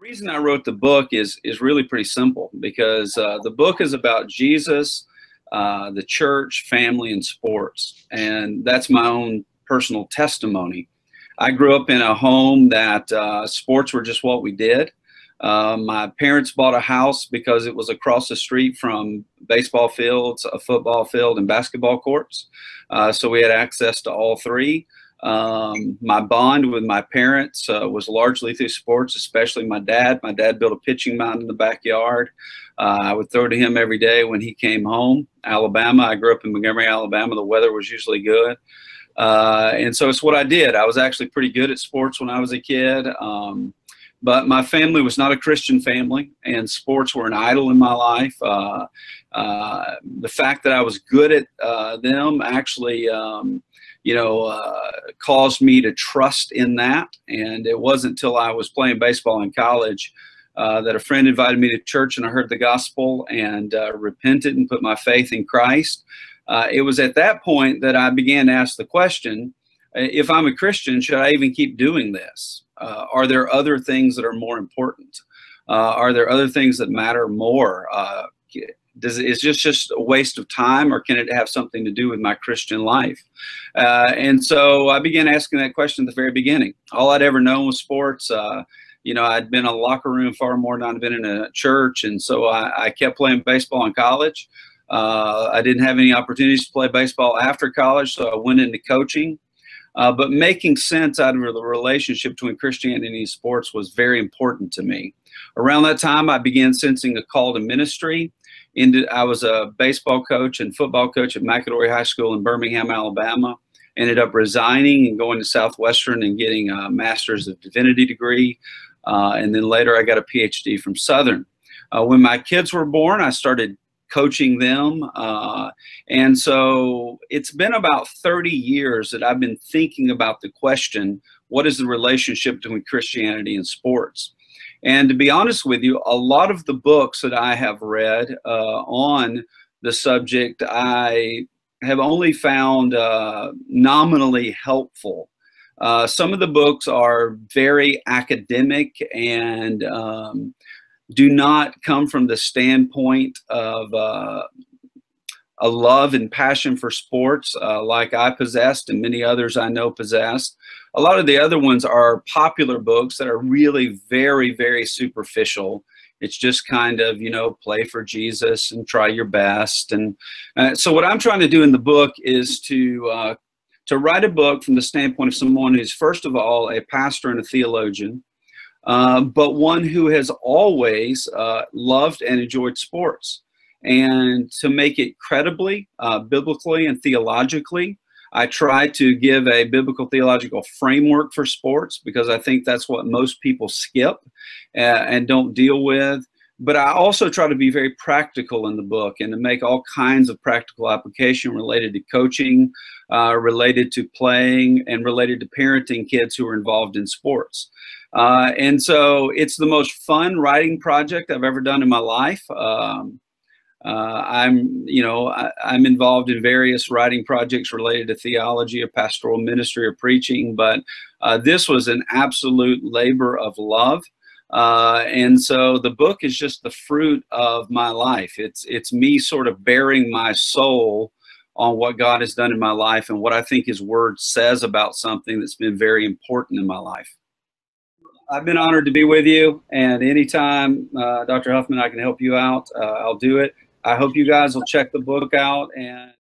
The reason I wrote the book is really pretty simple, because the book is about Jesus, the church, family, and sports. And that's my own personal testimony. I grew up in a home that sports were just what we did. My parents bought a house because it was across the street from baseball fields, a football field, and basketball courts. So we had access to all three. My bond with my parents was largely through sports, especially my dad. My dad built a pitching mound in the backyard. I would throw to him every day when he came home. Alabama, I grew up in Montgomery, Alabama. The weather was usually good. And so it's what I did. I was actually pretty good at sports when I was a kid. But my family was not a Christian family, and sports were an idol in my life. The fact that I was good at them actually, caused me to trust in that. And it wasn't until I was playing baseball in college that a friend invited me to church, and I heard the gospel and repented and put my faith in Christ. It was at that point that I began to ask the question, if I'm a Christian, should I even keep doing this? Are there other things that are more important? Are there other things that matter more? Is just a waste of time, or can it have something to do with my Christian life? And so I began asking that question at the very beginning. All I'd ever known was sports. I'd been in a locker room far more than I'd been in a church. And so I kept playing baseball in college. I didn't have any opportunities to play baseball after college, so I went into coaching. But making sense out of the relationship between Christianity and sports was very important to me. Around that time, I began sensing a call to ministry. I was a baseball coach and football coach at McAdory High School in Birmingham, Alabama. Ended up resigning and going to Southwestern and getting a Master's of Divinity degree. And then later I got a PhD from Southern. When my kids were born, I started coaching them. And so it's been about 30 years that I've been thinking about the question, what is the relationship between Christianity and sports? And to be honest with you, a lot of the books that I have read on the subject, I have only found nominally helpful. Some of the books are very academic and do not come from the standpoint of a love and passion for sports like I possessed and many others I know possessed. A lot of the other ones are popular books that are really very, very superficial. It's just kind of, play for Jesus and try your best. And so what I'm trying to do in the book is to write a book from the standpoint of someone who's, first of all, a pastor and a theologian, but one who has always loved and enjoyed sports. And to make it credibly, biblically, and theologically, I try to give a biblical theological framework for sports, because I think that's what most people skip and don't deal with. But I also try to be very practical in the book and to make all kinds of practical application related to coaching, related to playing, and related to parenting kids who are involved in sports. And so it's the most fun writing project I've ever done in my life. I'm involved in various writing projects related to theology or pastoral ministry or preaching, but this was an absolute labor of love. And so the book is just the fruit of my life. It's me sort of bearing my soul on what God has done in my life and what I think His Word says about something that's been very important in my life. I've been honored to be with you, and anytime, Dr. Huffman, I can help you out, I'll do it. I hope you guys will check the book out. And